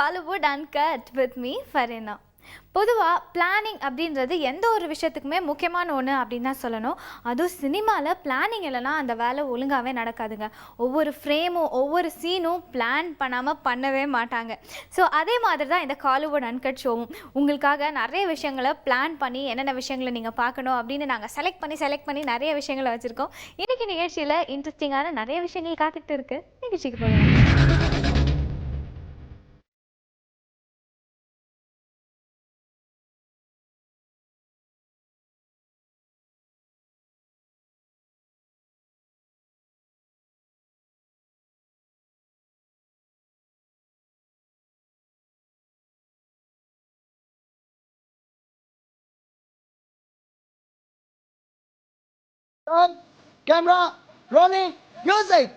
Collywood Uncut with me, Farina. பொதுவாக planning அப்படின்றது எந்த ஒரு விஷயத்துக்குமே முக்கியமான ஒன்று அப்படின்னு தான் சொல்லணும். அதுவும் சினிமாவில் பிளானிங் இல்லைனா அந்த வேலை ஒழுங்காகவே நடக்காதுங்க. ஒவ்வொரு ஃப்ரேமும் ஒவ்வொரு சீனும் பிளான் பண்ணாமல் பண்ணவே மாட்டாங்க. ஸோ அதே மாதிரி தான் இந்த காலிவுட் அன்கட் ஷோவும் உங்களுக்காக நிறைய விஷயங்களை பிளான் பண்ணி என்னென்ன விஷயங்களை நீங்கள் பார்க்கணும் அப்படின்னு நாங்கள் செலக்ட் பண்ணி நிறைய விஷயங்களை வச்சுருக்கோம். இன்றைக்கி நிகழ்ச்சியில் இன்ட்ரெஸ்டிங்கான நிறைய விஷயங்கள் காத்துக்கிட்டு இருக்குது. நிகழ்ச்சிக்கு போகலாம். On, camera, rolling, music!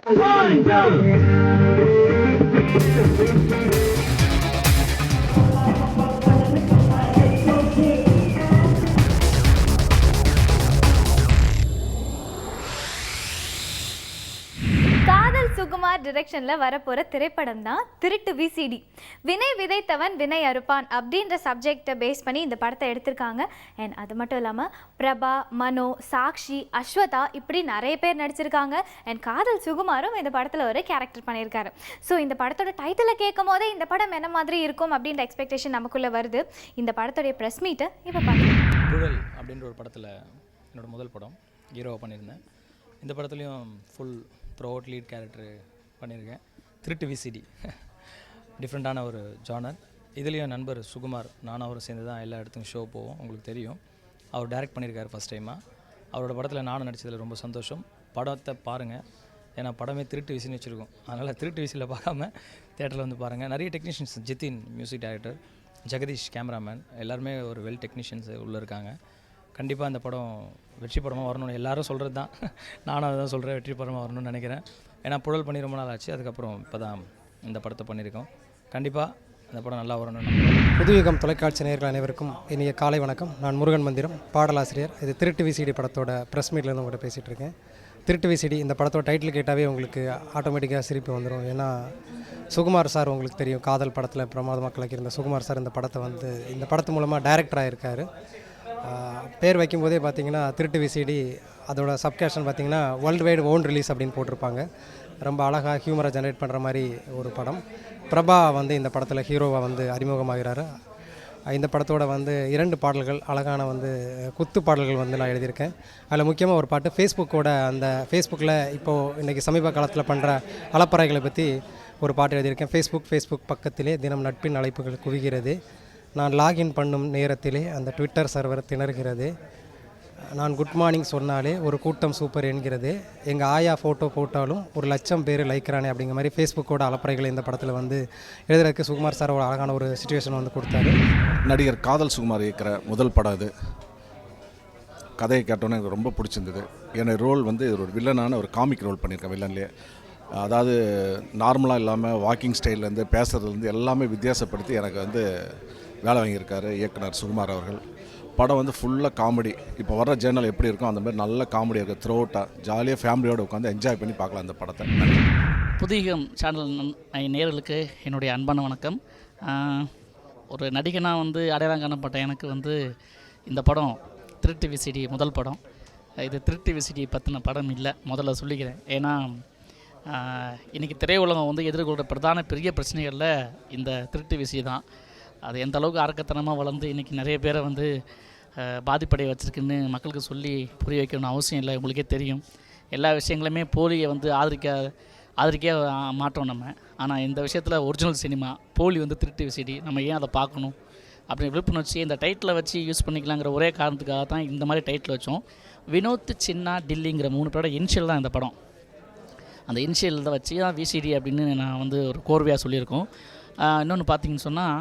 காதல் சுகுமார் டிரெக்ஷனில் வரப்போகிற திரைப்படம் தான் திருட்டு விசிடி. வினை விதைத்தவன் வினை அறுப்பான் அப்படின்ற சப்ஜெக்டை பேஸ் பண்ணி இந்த படத்தை எடுத்திருக்காங்க. அண்ட் அது மட்டும் இல்லாமல் பிரபா, மனோ, சாக்ஷி, அஸ்வதா இப்படி நிறைய பேர் நடிச்சிருக்காங்க. அண்ட் காதல் சுகுமாரும் இந்த படத்தில் ஒரு கேரக்டர் பண்ணியிருக்காரு. ஸோ இந்த படத்தோட டைட்டிலை கேட்கும் போதே இந்த படம் என்ன மாதிரி இருக்கும் அப்படின்ற எக்ஸ்பெக்டேஷன் நமக்குள்ளே வருது. இந்த படத்தோடைய ப்ரெஸ் மீட்டை இப்போ பார்க்கலாம். புழல் அப்படின்ற ஒரு படத்தில் என்னோடய முதல் படம் ஹீரோவாக பண்ணியிருந்தேன். இந்த படத்துலையும் full through out lead character பண்ணியிருக்கேன். திருட்டு விசிடி டிஃப்ரெண்ட்டான ஒரு ஜானர். இதுலேயும் நண்பர் சுகுமார் நானும் அவரும் சேர்ந்து தான் எல்லா இடத்துக்கும் ஷோ போவோம். உங்களுக்கு தெரியும், அவர் டைரக்ட் பண்ணியிருக்காரு ஃபஸ்ட் டைமாக. அவரோட படத்தில் நானும் நடித்ததில் ரொம்ப சந்தோஷம். படத்தை பாருங்கள், ஏன்னா படமே திருட்டு விசின்னு வச்சுருக்கோம். அதனால் திருட்டு விசியில் பார்க்காம தேட்டரில் வந்து பாருங்கள். நிறைய technicians, Jithin music director, Jagadish cameraman, எல்லாருமே ஒரு வெல் டெக்னீஷியன்ஸ் உள்ளே இருக்காங்க. கண்டிப்பாக இந்த படம் வெற்றி படமாக வரணும்னு எல்லாரும் சொல்கிறது தான். நானும் அதை தான் சொல்கிறேன், வெற்றி படமாக வரணும்னு நினைக்கிறேன். ஏன்னா புழல் பண்ணி ரொம்ப நாள் ஆச்சு. அதுக்கப்புறம் இப்போ தான் இந்த படத்தை பண்ணியிருக்கோம். கண்டிப்பாக இந்த படம் நல்லா வரணும்னு. புதுயுகம் தொலைக்காட்சி நேயர்கள் அனைவருக்கும் இனிய காலை வணக்கம். நான் முருகன் மந்திரம், பாடலாசிரியர். இது திருட்டு விசிடி படத்தோட ப்ரெஸ் மீட்லேருந்து உங்கள்கிட்ட பேசிகிட்டு இருக்கேன். திருட்டு விசிடி இந்த படத்தோட டைட்டில் கேட்டாவே உங்களுக்கு ஆட்டோமேட்டிக்காக சிரிப்பு வந்துடும். ஏன்னா சுகுமார் சார் உங்களுக்கு தெரியும், காதல் படத்தில் பிரமாதமாக கலக்கியிருந்த சுகுமார் சார் இந்த படத்து மூலமாக டைரக்டராக இருக்கார். பேர் வைக்கும்போதே பார்த்தீங்கன்னா திருட்டு விசிடி, அதோட சப்கேஷன் பார்த்தீங்கன்னா வேர்ல்டு வைடு ஓன் ரிலீஸ் அப்படின்னு போட்டிருப்பாங்க. ரொம்ப அழகாக ஹியூமரை ஜென்ரேட் பண்ணுற மாதிரி ஒரு படம். பிரபா இந்த படத்தில் ஹீரோவாக அறிமுகமாகிறாரு. இந்த படத்தோட 2 பாடல்கள், அழகான குத்து பாடல்கள் நான் எழுதியிருக்கேன். அதில் முக்கியமாக ஒரு பாட்டு ஃபேஸ்புக்கில் இப்போது இன்றைக்கி சமீப காலத்தில் பண்ணுற அலப்பறைகளை பற்றி ஒரு பாட்டு எழுதியிருக்கேன். ஃபேஸ்புக் பக்கத்திலே தினம் நட்பின் அழைப்புகள் குவிகிறது. நான் லாகின் பண்ணும் நேரத்திலே அந்த ட்விட்டர் சர்வர் திணறுகிறது. நான் குட் மார்னிங் சொன்னாலே ஒரு கூட்டம் சூப்பர் என்கிறது. எங்கள் ஆயா ஃபோட்டோ போட்டாலும் 1,00,000 பேர் லைக்கிறானே அப்படிங்கிற மாதிரி ஃபேஸ்புக்கோட அலப்பறைகளை இந்த படத்தில் எழுதுறதுக்கு சுகுமார் சார் ஒரு அழகான ஒரு சுச்சுவேஷன் கொடுத்தாரு. நடிகர் காதல் சுகுமார் இயக்கிற முதல் படம் இது. கதையை கேட்டோன்னே எனக்கு ரொம்ப பிடிச்சிருந்தது. என்னோடய ரோல் ஒரு வில்லனான ஒரு காமிக் ரோல் பண்ணியிருக்கேன். வில்லன்லேயே அதாவது நார்மலாக இல்லாமல் வாக்கிங் ஸ்டைல்லேருந்து பேசுகிறதுலேருந்து எல்லாமே வித்தியாசப்படுத்தி எனக்கு வேலை வாங்கியிருக்காரு இயக்குனர் சுகுமார் அவர்கள். படம் ஃபுல்லாக காமெடி. இப்போ வர்ற ஜேர்னல் எப்படி இருக்கும் அந்த மாதிரி நல்ல காமெடி இருக்குது. த்ரூ அவுட்டாக ஜாலியாக ஃபேமிலியோடு உட்காந்து என்ஜாய் பண்ணி பார்க்கலாம் அந்த படத்தை. புதிகம் சேனல் நேயர்களுக்கு என்னுடைய அன்பான வணக்கம். ஒரு நடிகனாக அடையாளம் காணப்பட்ட எனக்கு இந்த படம் திருட்டு விசிடி முதல் படம். இது திருட்டு விசிடி பற்றின படம் இல்லை, முதல்ல சொல்லிக்கிறேன். ஏன்னா இன்றைக்கி திரையுலகம் எதிர்கொள்கிற பிரதான பெரிய பிரச்சனைகளில் இந்த திருட்டு விசிடி தான். அது எந்த அளவுக்கு அரக்கத்தனமாக வளர்ந்து இன்றைக்கி நிறைய பேரை பாதிப்படைய வச்சுருக்குன்னு மக்களுக்கு சொல்லி புரிய வைக்கணும்னு அவசியம் இல்லை. உங்களுக்கே தெரியும், எல்லா விஷயங்களுமே போலியை ஆதரிக்க மாட்டோம் நம்ம. ஆனால் இந்த விஷயத்தில் ஒரிஜினல் சினிமா போலி திருட்டு விசிடி, நம்ம ஏன் அதை பார்க்கணும் அப்படி விழிப்புணர்ச்சி இந்த டைட்டில் வச்சு யூஸ் பண்ணிக்கலாங்கிற ஒரே காரணத்துக்காக தான் இந்த மாதிரி டைட்டில் வச்சோம். வினோத், சின்னா, டில்லிங்கிற 3 பேரோட இனிஷியல் தான் இந்த படம். அந்த இனிஷியல் தான் வச்சு தான் விசிடி அப்படின்னு நான் ஒரு கோர்வையாக சொல்லியிருக்கோம். இன்னொன்று பார்த்தீங்கன்னு சொன்னால்,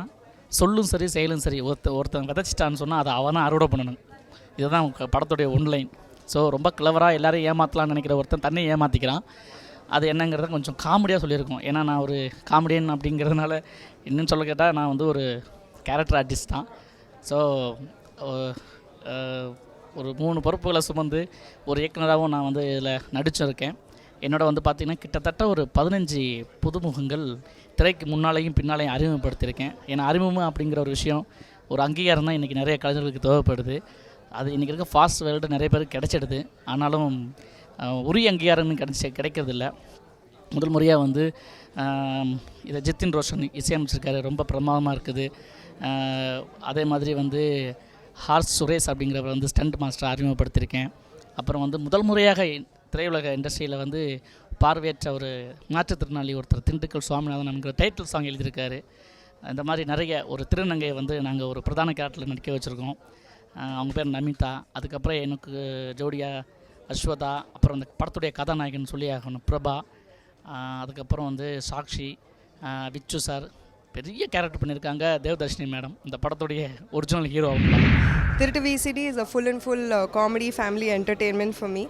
சொல்லும் சரி செயலும் சரி, ஒருத்தன் விதைச்சிட்டான்னு சொன்னால் அதை அவன் தான் அறுவடை பண்ணணும். இதுதான் படத்துடைய ஒன்லைன். ஸோ ரொம்ப கிளவராக எல்லோரும் ஏமாற்றலான்னு நினைக்கிற ஒருத்தன் தன்னை ஏமாற்றிக்கிறான். அது என்னங்கிறத கொஞ்சம் காமெடியாக சொல்லியிருக்கோம். ஏன்னா நான் ஒரு காமெடியன் அப்படிங்கிறதுனால இன்னும் சொல்ல கேட்டால் நான் ஒரு கேரக்டர் ஆர்டிஸ்ட் தான். ஸோ ஒரு 3 பொறுப்புகளை சுமந்து ஒரு இயக்குனராகவும் நான் இதில் நடிச்சிருக்கேன். என்னோட பார்த்திங்கன்னா கிட்டத்தட்ட ஒரு 15 புதுமுகங்கள் திரைக்கு முன்னாலேயும் பின்னாலேயும் அறிமுகப்படுத்தியிருக்கேன். ஏன்னா அறிமுகம் அப்படிங்கிற ஒரு விஷயம், ஒரு அங்கீகாரம் தான் இன்றைக்கி நிறைய கலைஞர்களுக்கு தேவைப்படுது. அது இன்றைக்கி இருக்க ஃபாஸ்ட் வேர்ல்டு நிறைய பேருக்கு கிடைச்சிடுது. ஆனாலும் உரிய அங்கீகாரம்னு கிடைக்கிறதில்ல. முதல் முறையாக வந்து இதை ஜித்தின் ரோஷன் இசையமைச்சிருக்காரு, ரொம்ப பிரமாதமாக இருக்குது. அதே மாதிரி வந்து ஹார்ஸ் சுரேஷ் அப்படிங்கிறவர் வந்து ஸ்டண்ட் மாஸ்டர் அறிமுகப்படுத்தியிருக்கேன். அப்புறம் வந்து முதல் முறையாக திரையுலக இண்டஸ்ட்ரியில் வந்து பார்வையற்ற ஒரு மாற்றுத்திறனாளி ஒருத்தர் திண்டுக்கல் சுவாமிநாதன் என்கிற டைட்டில் சாங் எழுதியிருக்காரு. இந்த மாதிரி நிறைய ஒரு திருநங்கையை வந்து நாங்கள் ஒரு பிரதான கேரக்டரில் நடிக்க வச்சுருக்கோம். அவங்க பேர் நமிதா. அதுக்கப்புறம் எனக்கு ஜோடியா அஸ்வதா, அப்புறம் அந்த படத்துடைய கதாநாயகன் சொல்லி ஆகணும் பிரபா, அதுக்கப்புறம் வந்து சாக்ஷி, விச்சு சார், பெரிய கேரக்டர் பண்ணியிருக்காங்க. தேவதர்ஷினி மேடம் இந்த படத்துடைய ஒரிஜினல் ஹீரோ அவங்க. Thirty VCD is a full and full comedy family entertainment for me,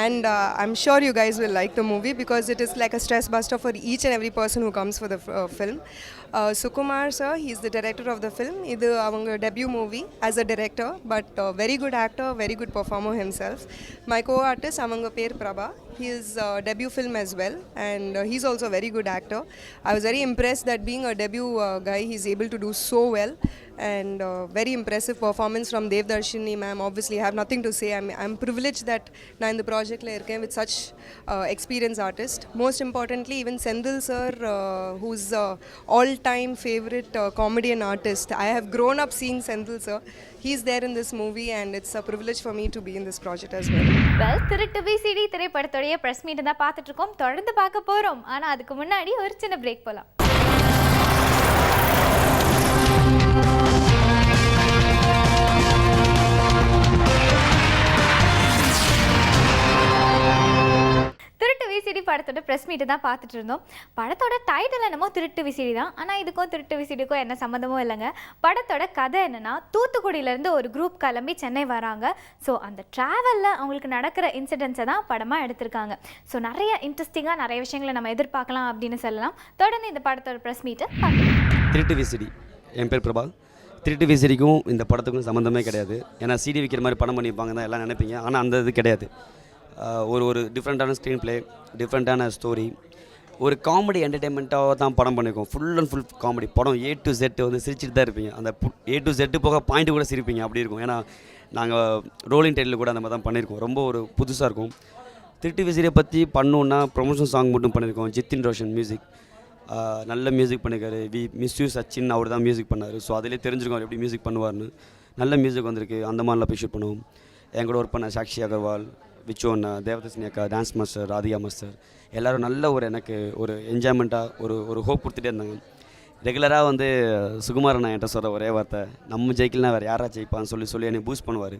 and I'm sure you guys will like the movie because it is like a stress buster for each and every person who comes for the film. Sukumar sir, he's the director of the film. Idu avanga debut movie as a director, but very good actor, very good performer himself. My co-artist avanga per Prabha, his debut film as well, and he's also a very good actor. I was very impressed that being a debut guy, he's able to do so well, and very impressive performance from Devdarshini ma'am. Obviously I have nothing to say. I'm privileged that na in the project la iruken with such experienced artist. Most importantly, even Sendil sir, who's all time favorite comedian artist. I have grown up seeing Sendil sir. He's there in this movie, and it's a privilege for me to be in this project as well. திருட்டு VCD திரைப்படத்துடைய press meet தான் பார்த்துட்டு இருக்கோம். தொடர்ந்து பார்க்க போகிறோம். ஆனால் அதுக்கு முன்னாடி ஒரு சின்ன பிரேக் போகலாம். திருட்டு விசிடி படத்தோட ப்ரெஸ் மீட்டு தான் பார்த்துட்டு இருந்தோம். படத்தோட டைட்டில் என்னமோ திருட்டு விசிடி தான், ஆனால் இதுக்கும் திருட்டு விசிடிக்கும் என்ன சம்மந்தமும் இல்லைங்க. படத்தோட கதை என்னென்னா, தூத்துக்குடியிலேருந்து ஒரு குரூப் கிளம்பி சென்னை வராங்க. ஸோ அந்த ட்ராவலில் அவங்களுக்கு நடக்கிற இன்சிடென்ட்ஸை தான் படமாக எடுத்திருக்காங்க. ஸோ நிறைய இன்ட்ரெஸ்டிங்காக நிறைய விஷயங்களை நம்ம எதிர்பார்க்கலாம் அப்படின்னு சொல்லலாம். தொடர்ந்து இந்த படத்தோட ப்ரெஸ் மீட்டை திருட்டு விசிடி. என் பேர் பிரபா. திருட்டு விசிடிக்கும் இந்த படத்துக்கும் சம்மந்தமே கிடையாது. ஏன்னா சிடி விற்கிற மாதிரி படம் பண்ணியிருப்பாங்க தான் எல்லாம் நினைப்பீங்க. ஆனால் அந்த இது கிடையாது. ஒரு டிஃப்ரெண்ட்டான ஸ்க்ரீன் ப்ளே, டிஃப்ரெண்ட்டான ஸ்டோரி, ஒரு காமெடி என்டர்டெயின்மெண்ட்டாக தான் படம் பண்ணியிருக்கோம். ஃபுல் அண்ட் ஃபுல் காமெடி படம். A to Z வந்து சிரிச்சிட்டு தான் இருப்பீங்க. அந்த A to Z போக பாயிண்ட்டு கூட சிரிப்பீங்க, அப்படி இருக்கும். ஏன்னா நாங்கள் ரோலிங் டைட்டில் கூட அந்த மாதிரி தான் பண்ணியிருக்கோம். ரொம்ப ஒரு புதுசாக இருக்கும். திருட்டு விசிடியை பற்றி பண்ணோன்னா ப்ரொமோஷன் சாங் மட்டும் பண்ணியிருக்கோம். ஜித்தின் ரோஷன் மியூசிக், நல்ல மியூசிக் பண்ணியிருக்காரு. மிஸ் யூ சச்சின் அவர் தான் மியூசிக் பண்ணார். ஸோ அதிலே தெரிஞ்சுருக்கோம் அவர் எப்படி மியூசிக் பண்ணுவார்னு. நல்ல மியூசிக் வந்திருக்கு. அந்த மாதிரிலாம் போய் ஷூட் பண்ணுவோம். என் கூட ஒர்க் பண்ண சாக்ஷி அகர்வால், விச்சு அண்ணா, தேவதர்ஷினி அக்கா, டான்ஸ் மாஸ்டர் ராதிகா மாஸ்டர், எல்லோரும் நல்ல எனக்கு ஒரு என்ஜாய்மெண்ட்டாக ஒரு ஹோப் கொடுத்துட்டே இருந்தாங்க. ரெகுலராக வந்து சுகுமார் அண்ணா என்கிட்ட சொல்கிற ஒரே வார்த்தை, நம்ம ஜெயிக்கலாம் வேறு யாராக ஜெயிப்பான்னு சொல்லி என்னை பூஸ்ட் பண்ணுவார்.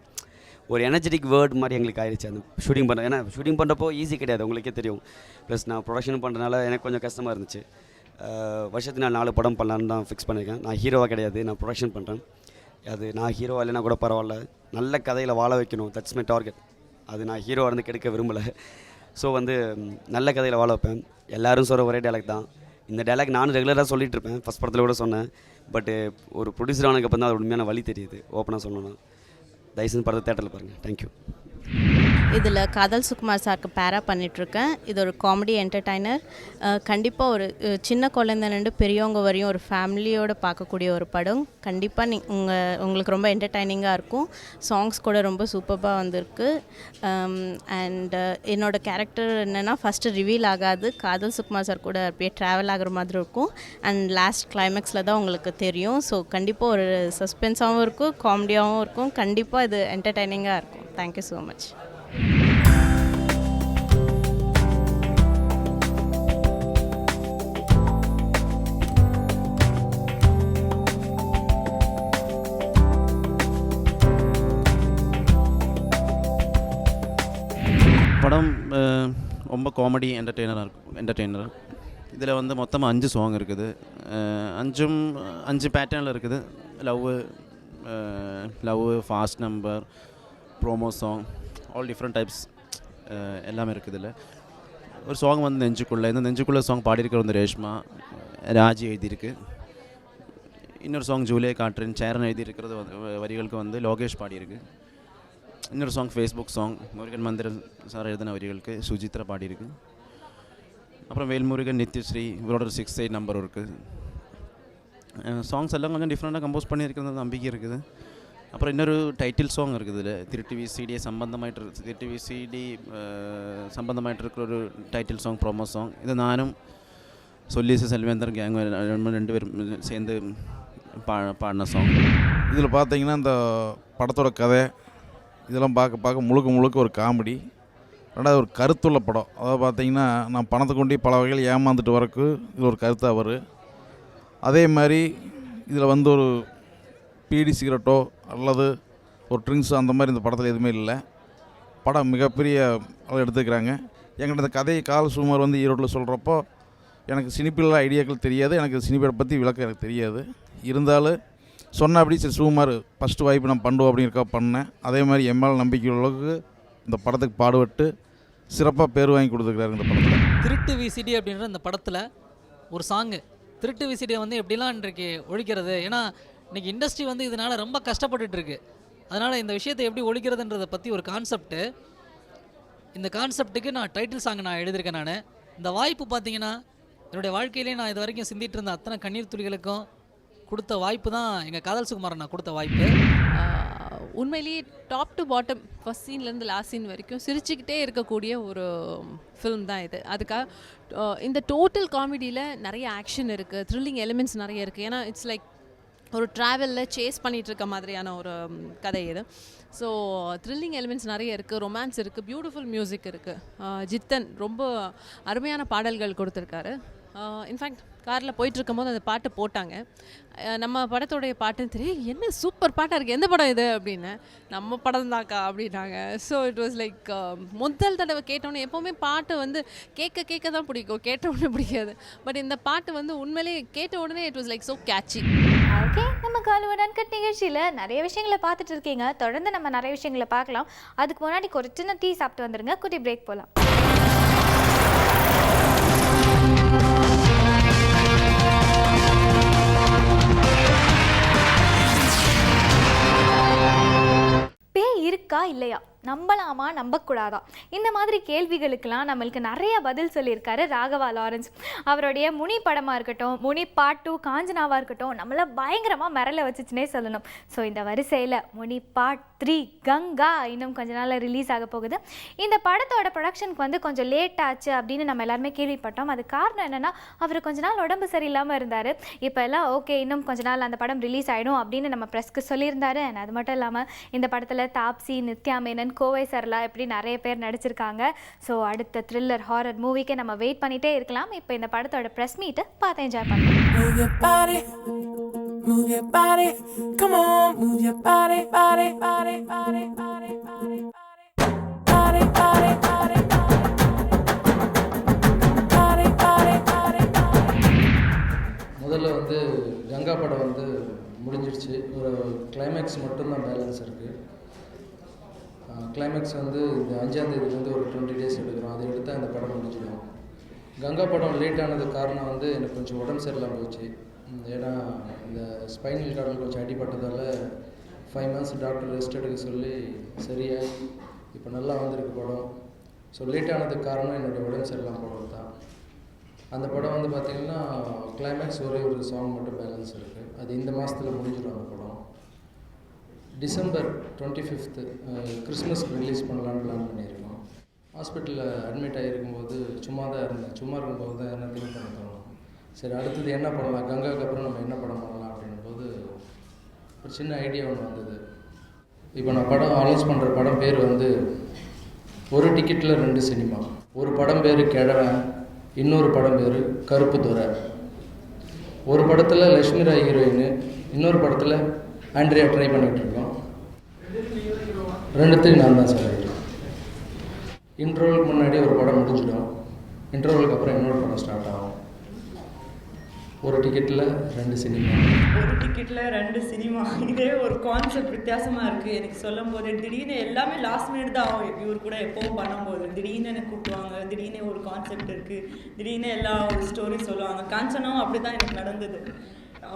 ஒரு எனர்ஜெட்டிக் வேர்ட் மாதிரி எங்களுக்கு ஆயிடுச்சு அந்த ஷூட்டிங் பண்ணுற. ஏன்னா ஷூட்டிங் பண்ணுறப்போ ஈஸி கிடையாது, உங்களுக்கே தெரியும். ப்ளஸ் நான் ப்ரொடக்ஷன் பண்ணுறதுனால எனக்கு கொஞ்சம் கஷ்டமாக இருந்துச்சு. வருஷத்துக்கு நான் 4 படம் பண்ணலான்னு தான் ஃபிக்ஸ் பண்ணியிருக்கேன். நான் ஹீரோவாக கிடையாது, நான் ப்ரொடக்ஷன் பண்ணுறேன். அது நான் ஹீரோவாக இல்லைனா கூட பரவாயில்ல, நல்ல கதையில் வாழ வைக்கணும். That's my target. அது நான் ஹீரோவாக இருந்து கெடுக்க விரும்பலை. ஸோ வந்து நல்ல கதையில் வாழ வைப்பேன். எல்லோரும் சொல்கிற ஒரே டைலாக் தான். இந்த டைலாக் நானும் ரெகுலராக சொல்லிகிட்டு இருப்பேன். ஃபஸ்ட் படத்தில் கூட சொன்னேன். பட்டு ஒரு ப்ரொடியூசர் ஆனதுக்கப்புறம் தான் அது உண்மையான வழி தெரியுது. ஓப்பனாக சொல்லணும்னா தயவுசெய்து படத்தை தேட்டரில் பாருங்கள். தேங்க்யூ. இதில் காதல் சுகுமார் சாருக்கு பேரா பண்ணிகிட்ருக்கேன். இது ஒரு காமெடி என்டர்டைனர். கண்டிப்பாக ஒரு சின்ன குழந்தைலேருந்து பெரியவங்க வரையும் ஒரு ஃபேமிலியோடு பார்க்கக்கூடிய ஒரு படம். கண்டிப்பாக உங்களுக்கு ரொம்ப என்டர்டைனிங்காக இருக்கும். சாங்ஸ் கூட ரொம்ப சூப்பராக வந்திருக்கு. அண்ட் என்னோடய கேரக்டர் என்னென்னா ஃபஸ்ட்டு ரிவீல் ஆகாது. காதல் சுகுமார் சார் கூட அப்படியே ட்ராவல் ஆகிற மாதிரி இருக்கும். அண்ட் லாஸ்ட் கிளைமேக்ஸில் தான் உங்களுக்கு தெரியும். ஸோ கண்டிப்பாக ஒரு சஸ்பென்ஸாகவும் இருக்கும், காமெடியாகவும் இருக்கும். கண்டிப்பாக இது என்டர்டைனிங்காக இருக்கும். Thank you so much. படம் ரொம்ப காமெடி என்டர்டெய்னர். இதில் வந்து மொத்தமாக 5 சாங் இருக்குது. 5 பேட்டர்னில் இருக்குது. Love, fast number, promo song, all different types எல்லாமே இருக்குது. இதில் ஒரு சாங் வந்து நெஞ்சுக்குள்ளே. இந்த நெஞ்சுக்குள்ளே சாங் பாடியிருக்கிற வந்து ரேஷ்மா, ராஜி எழுதியிருக்கு. இன்னொரு சாங் ஜூலியை காட்டுறேன் சேரன் எழுதியிருக்கிறது வரிகளுக்கு வந்து லோகேஷ் பாடியிருக்கு. இன்னொரு song Facebook song Murugan Manthiran sir எழுதின வரிகளுக்கு சுஜித்ரா பாடியிருக்கு. அப்புறம் வேல்முருகன், நித்யஸ்ரீ இவரோட 6-8 நம்பரும் இருக்குது. சாங்ஸ் எல்லாம் கொஞ்சம் டிஃப்ரெண்ட்டாக கம்போஸ் பண்ணியிருக்கிறது நம்பிக்கை இருக்குது. அப்புறம் இன்னொரு டைட்டில் சாங் இருக்குது இதில், திரு டிவிசிடி சம்பந்தமாയിട്ട് இருக்கிற ஒரு டைட்டில் சாங், ப்ரோமோ சாங். இது நானும் சொல்லீஸ் செல்வேந்தர் கேங் 2 பேரும் சேர்ந்து பாடின சாங். இதில் பார்த்தீங்கன்னா இந்த படத்தோட கதை இதெல்லாம் பார்க்க முழுக்க ஒரு காமெடி. ரெண்டாவது ஒரு கருத்துள்ள படம். அதாவது பார்த்தீங்கன்னா நான் பணத்தை கொண்டு பல வகையில் ஏமாந்துட்டு வரக்கு இது ஒரு கருத்தாக வரும். அதே மாதிரி இதில் வந்து ஒரு பீடி சிகரெட்டோ அல்லது ஒரு ட்ரிங்க்ஸோ அந்த மாதிரி இந்த படத்தில் எதுவுமே இல்லை. படம் மிகப்பெரிய அளவு எடுத்துக்கிறாங்க. என்கிட்ட இந்த கதையை சுகுமார் வந்து ஈரோட்டில் சொல்கிறப்போ எனக்கு சினிப்பில் ஐடியாக்கள் தெரியாது, எனக்கு சினிப்பை பற்றி விளக்கம் எனக்கு தெரியாது. இருந்தாலும் சொன்ன அப்படி சரி சுகுமார் ஃபஸ்ட்டு வாய்ப்பு நான் பண்ணுவோம் அப்படிங்கிறக்கா பண்ணேன். அதே மாதிரி எம்எல் நம்பிக்கை அளவுக்கு இந்த படத்துக்கு பாடுபட்டு சிறப்பாக பேர் வாங்கி கொடுத்துருக்காரு இந்த படத்தில். திருட்டு விசிடி அப்படின்ற இந்த படத்தில் ஒரு சாங்கு, திருட்டு விசிடியை வந்து எப்படிலாம் இன்றைக்கு ஒழிக்கிறது, ஏன்னா இன்றைக்கி இண்டஸ்ட்ரி வந்து இதனால் ரொம்ப கஷ்டப்பட்டுருக்கு. அதனால் இந்த விஷயத்தை எப்படி ஒழிக்கிறதுன்றதை பற்றி ஒரு கான்செப்ட்டு, இந்த கான்செப்ட்டுக்கு நான் டைட்டில் சாங் நான் எழுதியிருக்கேன். நான் இந்த வாய்ப்பு பார்த்தீங்கன்னா என்னுடைய வாழ்க்கையிலே நான் இது வரைக்கும் சிந்திட்டு இருந்த அத்தனை கண்ணீர் துளிகளுக்கும் கொடுத்த வாய்ப்பு தான் எங்கள் காதல் சுகுமாரன் நான் கொடுத்த வாய்ப்பு. உண்மையிலேயே டாப் டு பாட்டம் ஃபஸ்ட் சீன்லேருந்து லாஸ்ட் சீன் வரைக்கும் சிரிச்சுக்கிட்டே இருக்கக்கூடிய ஒரு ஃபிலிம் தான் இது. அதுக்காக இந்த டோட்டல் காமெடியில் நிறைய ஆக்ஷன் இருக்குது, த்ரில்லிங் எலிமெண்ட்ஸ் நிறைய இருக்குது. ஏன்னா இட்ஸ் லைக் ஒரு ட்ராவலில் சேஸ் பண்ணிகிட்ருக்க மாதிரியான ஒரு கதை இது. ஸோ த்ரில்லிங் எலிமெண்ட்ஸ் நிறைய இருக்குது, ரொமான்ஸ் இருக்குது, பியூட்டிஃபுல் மியூசிக் இருக்குது. ஜித்தன் ரொம்ப அருமையான பாடல்கள் கொடுத்துருக்காரு. இன்ஃபேக்ட் காரில் போயிட்டுருக்கும் போது அந்த பாட்டு போட்டாங்க. நம்ம படத்தோடைய பாட்டுன்னு தெரியும், என்ன சூப்பர் பாட்டாக இருக்குது, எந்த படம் இது அப்படின்னு. நம்ம படம் தாக்கா அப்படின்னாங்க. ஸோ இட் வாஸ் லைக் முதல் தடவை கேட்டோன்னே, எப்போவுமே பாட்டு வந்து கேட்க தான் பிடிக்கும், கேட்ட உடனே பிடிக்காது. பட் இந்த பாட்டு வந்து உண்மையிலே கேட்ட உடனே it was like so catchy. Okay, நம்ம காலிவுட் அன்கட் நிகழ்ச்சியில் நிறைய விஷயங்களை பார்த்துட்டு இருக்கீங்க. தொடர்ந்து நம்ம நிறைய விஷயங்களை பார்க்கலாம். அதுக்கு முன்னாடி ஒரு சின்ன டீ சாப்பிட்டு வந்துடுங்க, குட்டி பிரேக் போகலாம். பேய் இருக்கா இல்லையா, நம்பலாமா நம்பக்கூடாதா, இந்த மாதிரி கேள்விகளுக்கெல்லாம் நம்மளுக்கு நிறைய பதில் சொல்லியிருக்காரு ராகவா லாரன்ஸ். அவருடைய முனி படமாக இருக்கட்டும், முனி பார்ட் 2, காஞ்சனாவாக இருக்கட்டும், நம்மளை பயங்கரமாக மிரள வச்சுச்சுன்னே சொல்லணும். ஸோ இந்த வரிசையில் முனி பார்ட் 3 கங்கா இன்னும் கொஞ்ச நாள் ரிலீஸ் ஆக போகுது. இந்த படத்தோட ப்ரொடக்ஷனுக்கு வந்து கொஞ்சம் லேட் ஆச்சு அப்படின்னு நம்ம எல்லாருமே கேள்விப்பட்டோம். அது காரணம் என்னென்னா, அவர் கொஞ்ச நாள் உடம்பு சரியில்லாமல் இருந்தார். இப்போ எல்லாம் ஓகே, இன்னும் கொஞ்ச நாள் அந்த படம் ரிலீஸ் ஆகிடும் அப்படின்னு நம்ம ப்ரெஸ்க்கு சொல்லியிருந்தாரு. அது மட்டும் இல்லாமல் இந்த படத்தில் தாப்சி, நித்யா மேனன், கோவை சரளா இப்படி நிறைய பேர் நடிச்சிருக்காங்க. ஸோ அடுத்த த்ரில்லர் ஹாரர் மூவிக்கு நம்ம வெயிட் பண்ணிகிட்டே இருக்கலாம். இப்போ இந்த படத்தோட ப்ரெஸ் மீட்டை பார்த்து என்ஜாய் பண்ணலாம். Move your body, come on, move your body, body, body, body, body, body, body, body, body, body, body, body, body. முதல்ல வந்து கங்கா படம் வந்து முடிஞ்சிடுச்சு. ஒரு கிளைமேக்ஸ் மட்டும்தான் பேலன்ஸ் இருக்குது. கிளைமேக்ஸ் வந்து இந்த 5ஆம் தேதியிலேருந்து ஒரு 20 days எடுக்கிறோம். அதை எடுத்தால் இந்த படம் முடிஞ்சிடும். கங்கா படம் லேட் ஆனது காரணம் வந்து எனக்கு கொஞ்சம் உடம்பு சரியில்லாமல் போச்சு. ஏன்னா இந்த ஸ்பைனல் கார்டில் கொஞ்சம் அடிப்பட்டதால் 5 months டாக்டர் ரெஸ்ட் எடுக்க சொல்லி சரியாகி இப்போ நல்லா வந்திருக்கு படம். ஸோ லேட் ஆனதுக்கு காரணம் என்னுடைய உடம்பு சரியில்லாமல் போனது தான். அந்த படம் வந்து பார்த்திங்கன்னா கிளைமேக்ஸ் ஒரே ஒரு சாங் மட்டும் பேலன்ஸ் இருக்குது. அது இந்த மாதத்தில் முடிஞ்சிடும். அந்த படம் December 25th கிறிஸ்மஸ்க்கு ரிலீஸ் பண்ணலான்னு பிளான் பண்ணியிருக்கோம். ஹாஸ்பிட்டலில் அட்மிட் ஆகிருக்கும்போது சும்மா தான் இருந்தேன். சும்மா இருக்கும்போது தான் என்ன திங்க் பண்ண தோணும், சரி அடுத்தது என்ன பண்ணலாம், கங்காவுக்கு அப்புறம் நம்ம என்ன படம் பண்ணலாம் அப்படின்போது ஒரு சின்ன ஐடியா ஒன்று வந்தது. இப்போ நான் படம் அனௌன்ஸ் பண்ணுற படம் பேர் வந்து ஒரு டிக்கெட்டில் 2 சினிமா. ஒரு படம் பேர் கிழவன், இன்னொரு படம் பேர் கருப்பு துறை. ஒரு படத்தில் லட்சுமி ராய் ஹீரோயின், இன்னொரு படத்தில் ஆண்ட்ரியா ட்ரை பண்ணிகிட்ருக்கோம். 2த்தையும் நான் தான் சார். இன்ட்ரோலுக்கு முன்னாடி ஒரு படம் முடிஞ்சிடும், இன்ட்ரோலுக்கு அப்புறம் இன்னொரு படம் ஸ்டார்ட் ஆகும். ஒரு டிக்கெட்டில் 2 சினிமா. ஒரு டிக்கெட்டில் 2 சினிமா, இதே ஒரு கான்செப்ட் வித்தியாசமாக இருக்குது. எனக்கு சொல்லும் போது திடீர்னு எல்லாமே லாஸ்ட் மினிட் தான் ஆகும். இவர் கூட எப்போவும் பண்ணும்போது திடீர்னு எனக்கு கூப்பிடுவாங்க, திடீர்னு ஒரு கான்செப்ட் இருக்குது, திடீர்னு எல்லா ஒரு ஸ்டோரி சொல்லுவாங்க. காஞ்சனாவும் அப்படி தான் எனக்கு நடந்தது.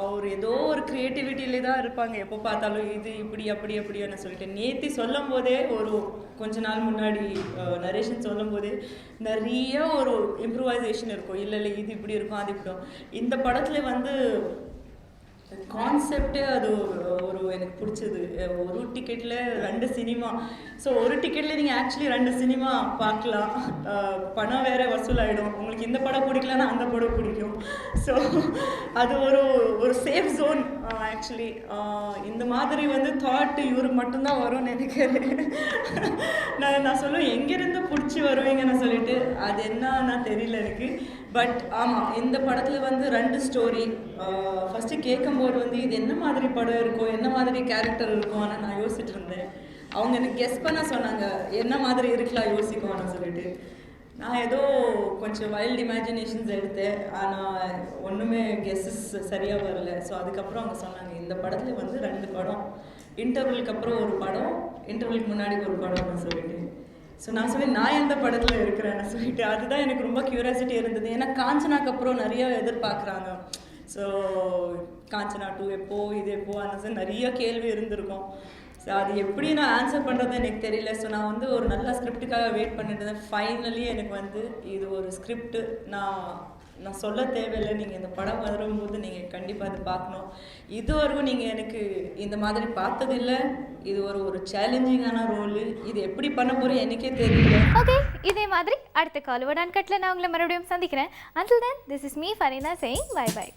அவர் ஏதோ ஒரு க்ரியேட்டிவிட்டியிலே தான் இருப்பாங்க எப்போ பார்த்தாலும், இது இப்படி அப்படி அப்படின்னு சொல்லிட்டு. நேற்று சொல்லும் போதே ஒரு கொஞ்ச நாள் முன்னாடி நரேஷன் சொல்லும் போதே நிறைய ஒரு இம்ப்ரூவைசேஷன் இருக்கும். இல்லை இது இப்படி இருக்கும் அது இப்படி. இந்த படத்தில் வந்து கான்செப்டே அது ஒரு எனக்கு பிடிச்சது. ஒரு டிக்கெட்டில் 2 சினிமா. ஸோ ஒரு டிக்கெட்டில் நீங்கள் ஆக்சுவலி 2 சினிமா பார்க்கலாம். பணம் வேறு வசூலாகிடும். உங்களுக்கு இந்த படம் பிடிக்கலன்னா அந்த படம் பிடிக்கும். ஸோ அது ஒரு சேஃப் ஜோன் ஆக்சுவலி. இந்த மாதிரி வந்து தாட் இவருக்கு மட்டும்தான் வரும்னு நினைக்கிறேன். நான் சொல்லுவேன் எங்கேருந்து பிடிச்சி வருவீங்கன்னு சொல்லிட்டு. அது என்னன்னா தெரியல எனக்கு. பட் ஆமாம், இந்த படத்தில் வந்து 2 ஸ்டோரி. ஃபஸ்ட்டு கேட்கும்போது வந்து இது என்ன மாதிரி படம் இருக்கும், என்ன மாதிரி கேரக்டர் இருக்கும், ஆனால் நான் யோசிச்சுட்டு இருந்தேன். அவங்க எனக்கு கெஸ் பண்ண சொன்னாங்க என்ன மாதிரி இருக்கலாம் யோசிக்கும்னு சொல்லிட்டு. நான் ஏதோ கொஞ்சம் வைல்டு இமேஜினேஷன்ஸ் எடுத்தேன், ஆனால் ஒன்றுமே கெஸ்ஸஸ் சரியாக வரல. ஸோ அதுக்கப்புறம் அவங்க சொன்னாங்க இந்த படத்தில் வந்து 2 படம், இன்டர்வலுக்கு அப்புறம் ஒரு படம், இன்டர்வலுக்கு முன்னாடி ஒரு படம்னு சொல்லிட்டு. ஸோ நான் சொன்னேன் நான் எந்த படத்தில் இருக்கிறேன்னு சொல்லிட்டு. அதுதான் எனக்கு ரொம்ப க்யூரியாசிட்டி இருந்தது. ஏன்னா காஞ்சனாக்கு அப்புறம் நிறைய எதிர்பார்க்குறாங்க. ஸோ காஞ்சனா 2 எப்போ, இது எப்போ, அந்த நிறைய கேள்வி இருந்திருக்கும். ஸோ அது எப்படி நான் ஆன்சர் பண்ணுறது எனக்கு தெரியல. ஸோ நான் வந்து ஒரு நல்ல ஸ்கிரிப்டுக்காக வெயிட் பண்ணிட்டு இருந்தேன். ஃபைனலி எனக்கு வந்து இது ஒரு ஸ்கிரிப்டு. நான் சொல்ல தேவையில்லை, நீங்கள் இந்த படம் வரும்போது நீங்கள் கண்டிப்பாக அது பார்க்கணும். இதுவரைக்கும் நீங்கள் எனக்கு இந்த மாதிரி பார்த்ததில்லை. இது ஒரு சேலஞ்சிங்கான ரோலு. இது எப்படி பண்ண போகிறேன் எனக்கே தெரியல. ஓகே, இதே மாதிரி அடுத்த காலோட அன்கட்டில் நான் உங்களை மறுபடியும் சந்திக்கிறேன். Until then, this is me Farina saying bye bye.